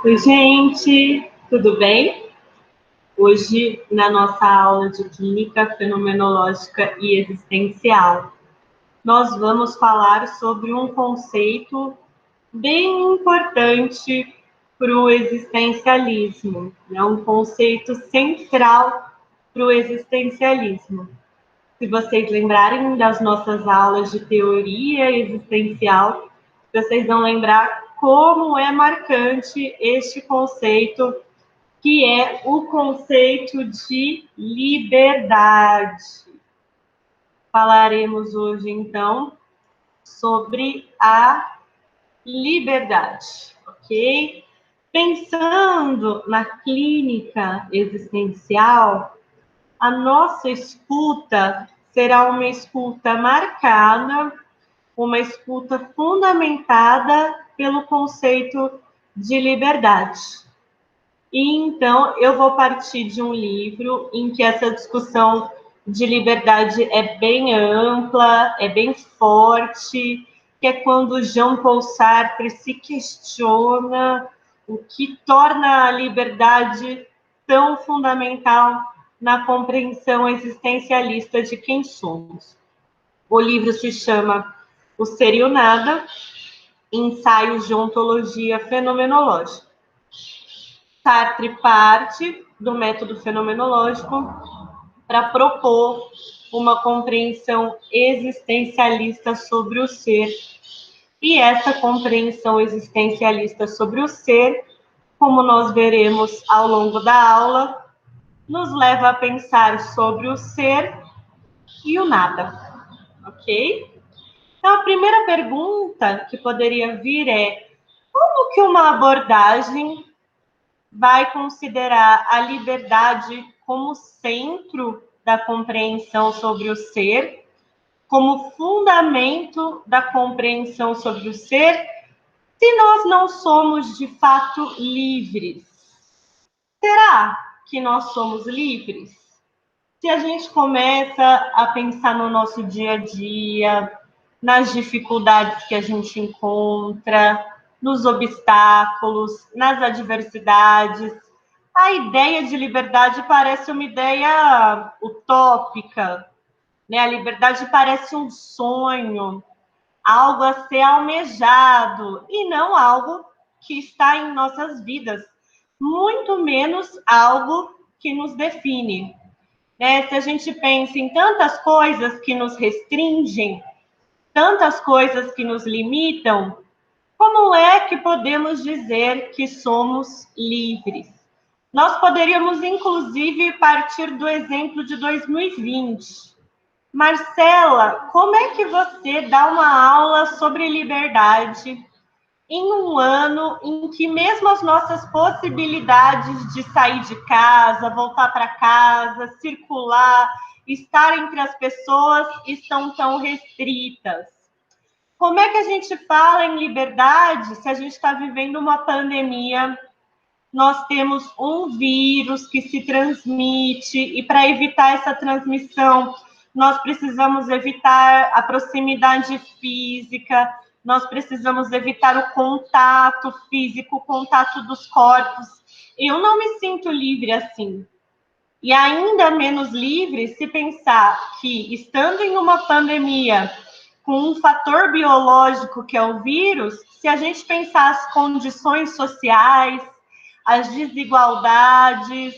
Oi, gente, tudo bem? Hoje, na nossa aula de Clínica Fenomenológica e Existencial, nós vamos falar sobre um conceito bem importante para o existencialismo, né? Um conceito central para o existencialismo. Se vocês lembrarem das nossas aulas de teoria existencial, vocês vão lembrar como é marcante este conceito, que é o conceito de liberdade. Falaremos hoje, então, sobre a liberdade, ok? Pensando na clínica existencial, a nossa escuta será uma escuta marcada, uma escuta fundamentada pelo conceito de liberdade. E então eu vou partir de um livro em que essa discussão de liberdade é bem ampla, é bem forte, que é quando Jean-Paul Sartre se questiona o que torna a liberdade tão fundamental na compreensão existencialista de quem somos. O livro se chama O Ser e o Nada, Ensaios de Ontologia Fenomenológica. Sartre parte do método fenomenológico para propor uma compreensão existencialista sobre o ser. E essa compreensão existencialista sobre o ser, como nós veremos ao longo da aula, nos leva a pensar sobre o ser e o nada, ok? Então, a primeira pergunta que poderia vir é: como que uma abordagem vai considerar a liberdade como centro da compreensão sobre o ser, como fundamento da compreensão sobre o ser, se nós não somos de fato livres? Será que nós somos livres? Se a gente começa a pensar no nosso dia a dia, nas dificuldades que a gente encontra, nos obstáculos, nas adversidades, a ideia de liberdade parece uma ideia utópica, né? A liberdade parece um sonho, algo a ser almejado, e não algo que está em nossas vidas, muito menos algo que nos define. Se a gente pensa em tantas coisas que nos restringem, tantas coisas que nos limitam, como é que podemos dizer que somos livres? Nós poderíamos, inclusive, partir do exemplo de 2020. Marcela, como é que você dá uma aula sobre liberdade em um ano em que mesmo as nossas possibilidades de sair de casa, voltar para casa, circular, estar entre as pessoas estão tão restritas? Como é que a gente fala em liberdade se a gente está vivendo uma pandemia? Nós temos um vírus que se transmite e para evitar essa transmissão, nós precisamos evitar a proximidade física, nós precisamos evitar o contato físico, o contato dos corpos. Eu não me sinto livre assim. E ainda menos livre se pensar que, estando em uma pandemia com um fator biológico que é o vírus, se a gente pensar as condições sociais, as desigualdades,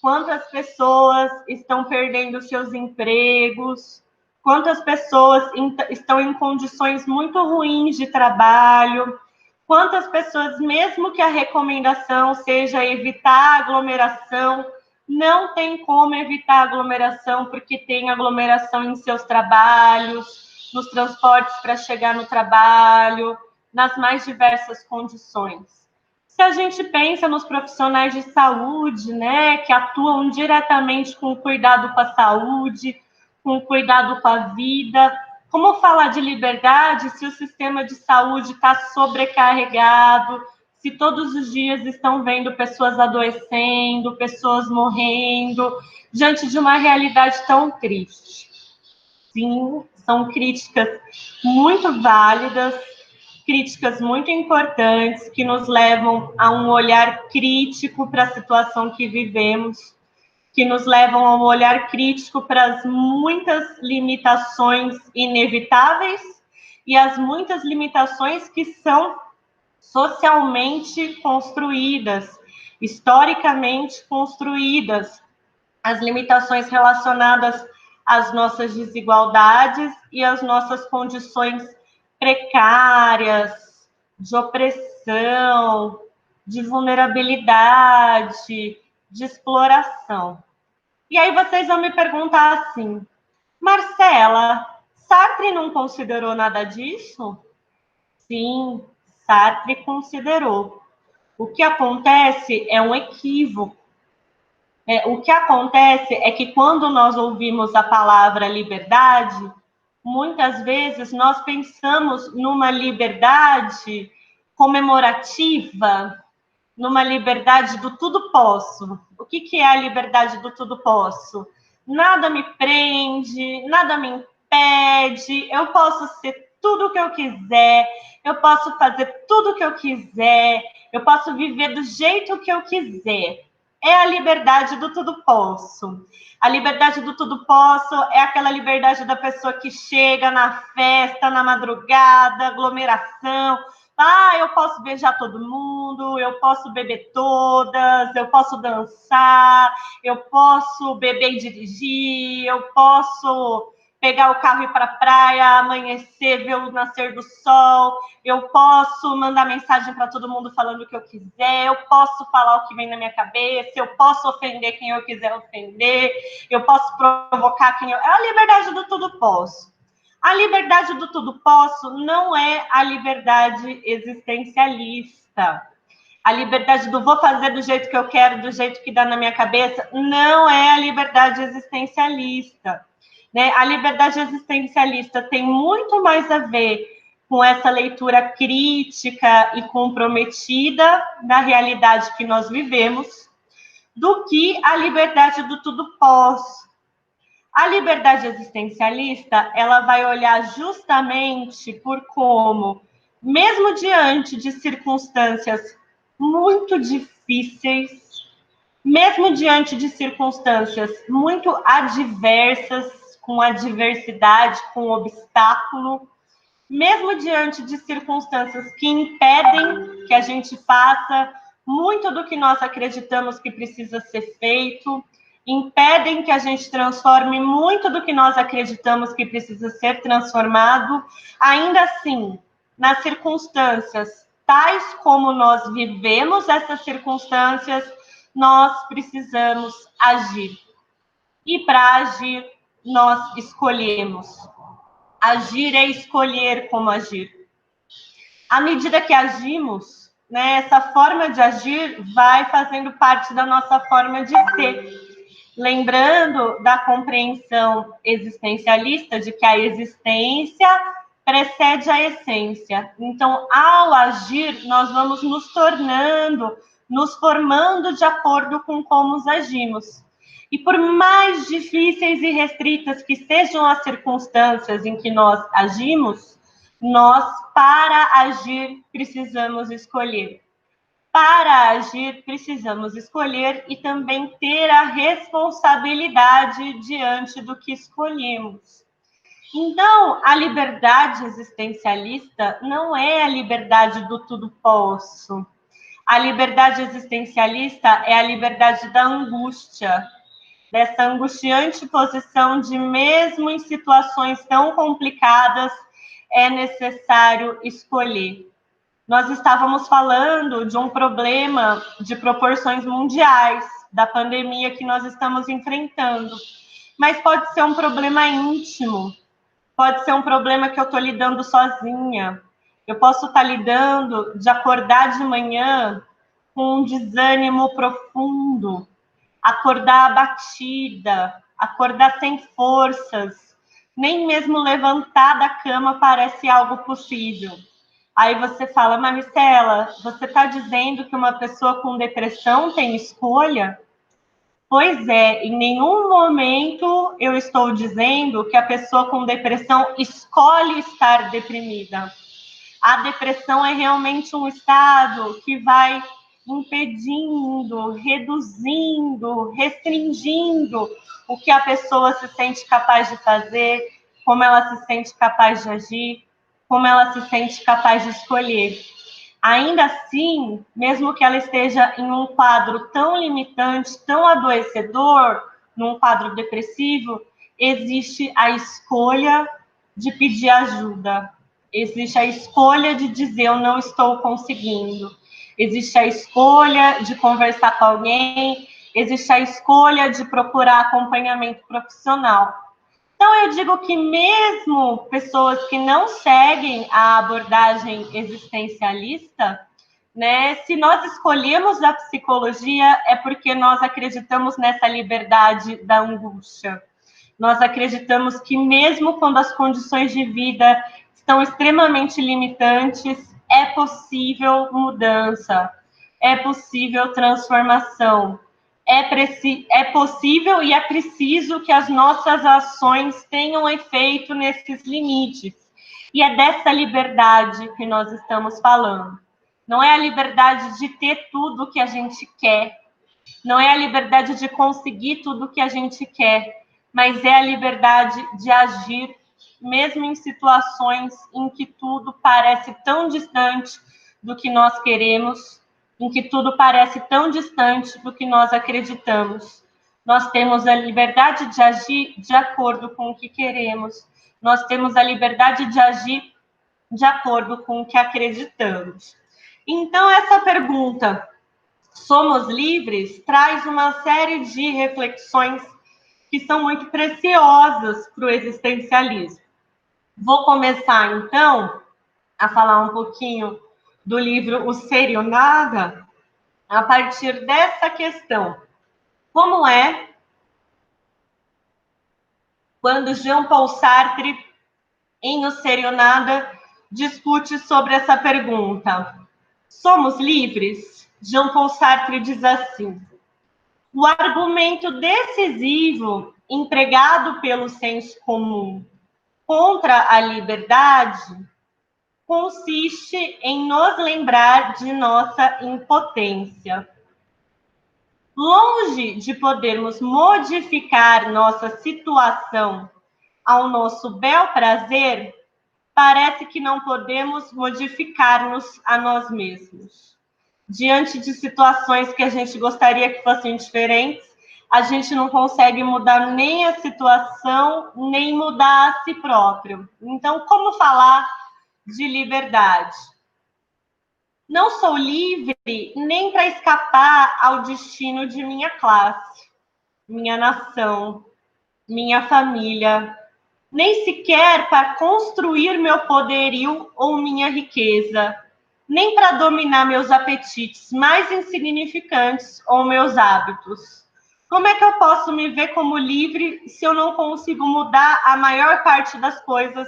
quantas pessoas estão perdendo seus empregos, quantas pessoas estão em condições muito ruins de trabalho, quantas pessoas, mesmo que a recomendação seja evitar aglomeração, não tem como evitar aglomeração, porque tem aglomeração em seus trabalhos, nos transportes para chegar no trabalho, nas mais diversas condições. Se a gente pensa nos profissionais de saúde, né, que atuam diretamente com o cuidado com a saúde, com o cuidado com a vida, como falar de liberdade se o sistema de saúde está sobrecarregado, se todos os dias estão vendo pessoas adoecendo, pessoas morrendo, diante de uma realidade tão triste? Sim, são críticas muito válidas, críticas muito importantes que nos levam a um olhar crítico para a situação que vivemos, que nos levam a um olhar crítico para as muitas limitações inevitáveis e as muitas limitações que são socialmente construídas, historicamente construídas, as limitações relacionadas às nossas desigualdades e às nossas condições precárias, de opressão, de vulnerabilidade, de exploração. E aí vocês vão me perguntar assim, Marcela, Sartre não considerou nada disso? Sim, Sartre considerou. O que acontece é um equívoco. O que acontece é que quando nós ouvimos a palavra liberdade, muitas vezes nós pensamos numa liberdade comemorativa, numa liberdade do tudo posso. O que é a liberdade do tudo posso? Nada me prende, nada me impede, eu posso ser tudo o que eu quiser, eu posso fazer tudo o que eu quiser, eu posso viver do jeito que eu quiser. É a liberdade do tudo posso. A liberdade do tudo posso é aquela liberdade da pessoa que chega na festa, na madrugada, aglomeração. Eu posso beijar todo mundo, eu posso beber todas, eu posso dançar, eu posso beber e dirigir, eu posso pegar o carro e ir para a praia, amanhecer, ver o nascer do sol, eu posso mandar mensagem para todo mundo falando o que eu quiser, eu posso falar o que vem na minha cabeça, eu posso ofender quem eu quiser ofender, eu posso provocar quem eu... É a liberdade do tudo posso. A liberdade do tudo posso não é a liberdade existencialista. A liberdade do vou fazer do jeito que eu quero, do jeito que dá na minha cabeça, não é a liberdade existencialista. Né? A liberdade existencialista tem muito mais a ver com essa leitura crítica e comprometida da realidade que nós vivemos, do que a liberdade do tudo posso. A liberdade existencialista, ela vai olhar justamente por como, mesmo diante de circunstâncias muito difíceis, mesmo diante de circunstâncias muito adversas, com adversidade, com obstáculo, mesmo diante de circunstâncias que impedem que a gente faça muito do que nós acreditamos que precisa ser feito, impedem que a gente transforme muito do que nós acreditamos que precisa ser transformado, ainda assim, nas circunstâncias tais como nós vivemos essas circunstâncias, nós precisamos agir. E para agir, nós escolhemos. Agir é escolher como agir. À medida que agimos, né, essa forma de agir vai fazendo parte da nossa forma de ser. Lembrando da compreensão existencialista de que a existência precede a essência. Então, ao agir, nós vamos nos tornando, nos formando de acordo com como agimos. E por mais difíceis e restritas que sejam as circunstâncias em que nós agimos, nós, para agir, precisamos escolher. Para agir, precisamos escolher e também ter a responsabilidade diante do que escolhemos. Então, a liberdade existencialista não é a liberdade do tudo posso. A liberdade existencialista é a liberdade da angústia, dessa angustiante posição de, mesmo em situações tão complicadas, é necessário escolher. Nós estávamos falando de um problema de proporções mundiais, da pandemia que nós estamos enfrentando. Mas pode ser um problema íntimo, pode ser um problema que eu estou lidando sozinha. Eu posso estar lidando de acordar de manhã com um desânimo profundo, acordar abatida, acordar sem forças, nem mesmo levantar da cama parece algo possível. Aí você fala, Maricela, você está dizendo que uma pessoa com depressão tem escolha? Pois é, em nenhum momento eu estou dizendo que a pessoa com depressão escolhe estar deprimida. a depressão é realmente um estado que vai impedindo, reduzindo, restringindo o que a pessoa se sente capaz de fazer, como ela se sente capaz de agir, como ela se sente capaz de escolher. Ainda assim, mesmo que ela esteja em um quadro tão limitante, tão adoecedor, num quadro depressivo, existe a escolha de pedir ajuda. Existe a escolha de dizer eu não estou conseguindo. Existe a escolha de conversar com alguém. Existe a escolha de procurar acompanhamento profissional. Então, eu digo que mesmo pessoas que não seguem a abordagem existencialista, né, se nós escolhemos a psicologia, é porque nós acreditamos nessa liberdade da angústia. Nós acreditamos que mesmo quando as condições de vida estão extremamente limitantes, é possível mudança, é possível transformação. É possível e é preciso que as nossas ações tenham efeito nesses limites. E é dessa liberdade que nós estamos falando. Não é a liberdade de ter tudo o que a gente quer, não é a liberdade de conseguir tudo o que a gente quer, mas é a liberdade de agir, mesmo em situações em que tudo parece tão distante do que nós queremos, em que tudo parece tão distante do que nós acreditamos. Nós temos a liberdade de agir de acordo com o que queremos. Nós temos a liberdade de agir de acordo com o que acreditamos. Então, essa pergunta, somos livres, traz uma série de reflexões que são muito preciosas para o existencialismo. Vou começar, então, a falar um pouquinho do livro O Ser e o Nada, a partir dessa questão. Como é quando Jean-Paul Sartre, em O Ser e o Nada, discute sobre essa pergunta? Somos livres? Jean-Paul Sartre diz assim: o argumento decisivo empregado pelo senso comum contra a liberdade consiste em nos lembrar de nossa impotência. Longe de podermos modificar nossa situação ao nosso bel prazer, parece que não podemos modificar-nos a nós mesmos. Diante de situações que a gente gostaria que fossem diferentes, a gente não consegue mudar nem a situação, nem mudar a si próprio. Então, como falar de liberdade? Não sou livre nem para escapar ao destino de minha classe, minha nação, minha família, nem sequer para construir meu poderio ou minha riqueza, nem para dominar meus apetites mais insignificantes ou meus hábitos. Como é que eu posso me ver como livre se eu não consigo mudar a maior parte das coisas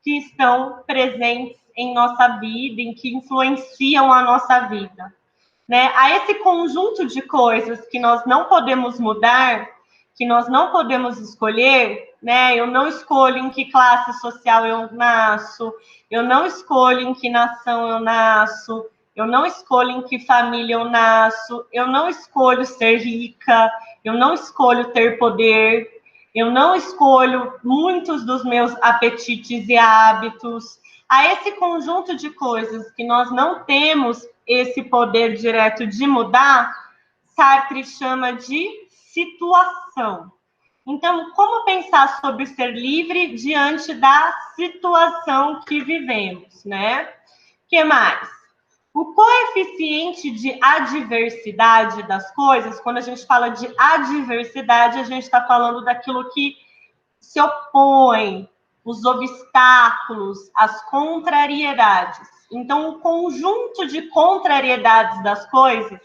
que estão presentes em nossa vida, em que influenciam a nossa vida? Né? A esse conjunto de coisas que nós não podemos mudar, que nós não podemos escolher, né? Eu não escolho em que classe social eu nasço, eu não escolho em que nação eu nasço, eu não escolho em que família eu nasço, eu não escolho ser rica, eu não escolho ter poder, eu não escolho muitos dos meus apetites e hábitos. A esse conjunto de coisas que nós não temos esse poder direto de mudar, Sartre chama de situação. Então, como pensar sobre ser livre diante da situação que vivemos, né? O que mais? O coeficiente de adversidade das coisas, quando a gente fala de adversidade, a gente está falando daquilo que se opõe, os obstáculos, as contrariedades. Então, o conjunto de contrariedades das coisas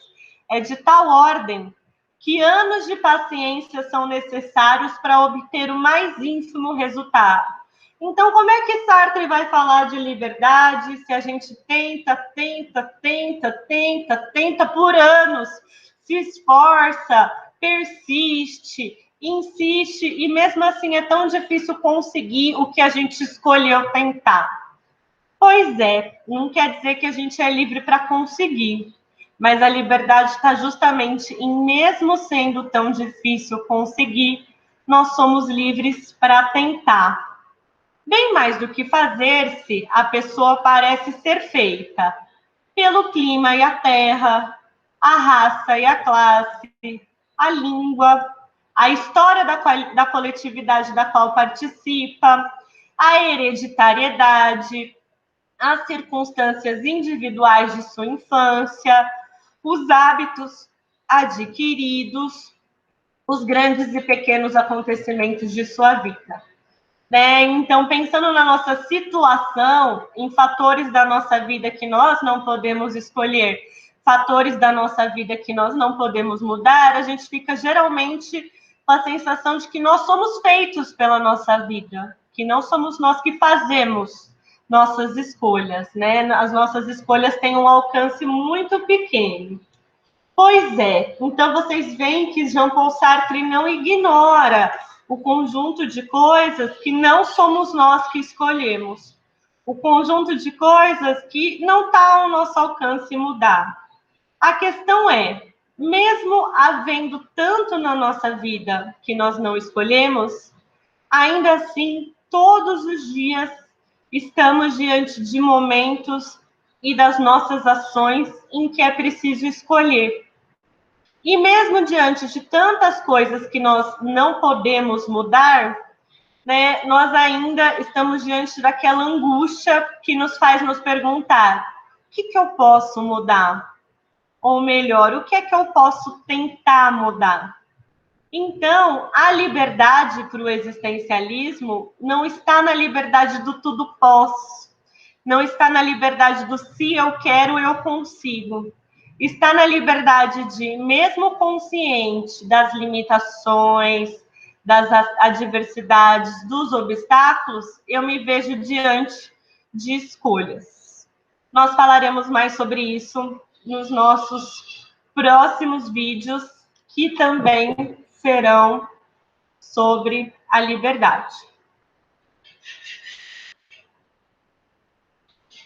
é de tal ordem que anos de paciência são necessários para obter o mais ínfimo resultado. Então, como é que Sartre vai falar de liberdade se a gente tenta por anos, se esforça, persiste, insiste, e mesmo assim é tão difícil conseguir o que a gente escolheu tentar? Pois é, não quer dizer que a gente é livre para conseguir, mas a liberdade está justamente em, mesmo sendo tão difícil conseguir, nós somos livres para tentar. Bem mais do que fazer-se, a pessoa parece ser feita pelo clima e a terra, a raça e a classe, a língua, a história da coletividade da qual participa, a hereditariedade, as circunstâncias individuais de sua infância, os hábitos adquiridos, os grandes e pequenos acontecimentos de sua vida. Né? Então, pensando na nossa situação, em fatores da nossa vida que nós não podemos escolher, fatores da nossa vida que nós não podemos mudar, a gente fica geralmente com a sensação de que nós somos feitos pela nossa vida, que não somos nós que fazemos nossas escolhas, né? As nossas escolhas têm um alcance muito pequeno. Pois é, então vocês veem que Jean-Paul Sartre não ignora o conjunto de coisas que não somos nós que escolhemos, o conjunto de coisas que não está ao nosso alcance mudar. A questão é, mesmo havendo tanto na nossa vida que nós não escolhemos, ainda assim, todos os dias estamos diante de momentos e das nossas ações em que é preciso escolher. E mesmo diante de tantas coisas que nós não podemos mudar, né, nós ainda estamos diante daquela angústia que nos faz nos perguntar: o que eu posso mudar? Ou melhor, o que é que eu posso tentar mudar? Então, a liberdade para o existencialismo não está na liberdade do tudo posso, não está na liberdade do se eu quero, eu consigo. Está na liberdade de, mesmo consciente das limitações, das adversidades, dos obstáculos, eu me vejo diante de escolhas. Nós falaremos mais sobre isso nos nossos próximos vídeos, que também serão sobre a liberdade.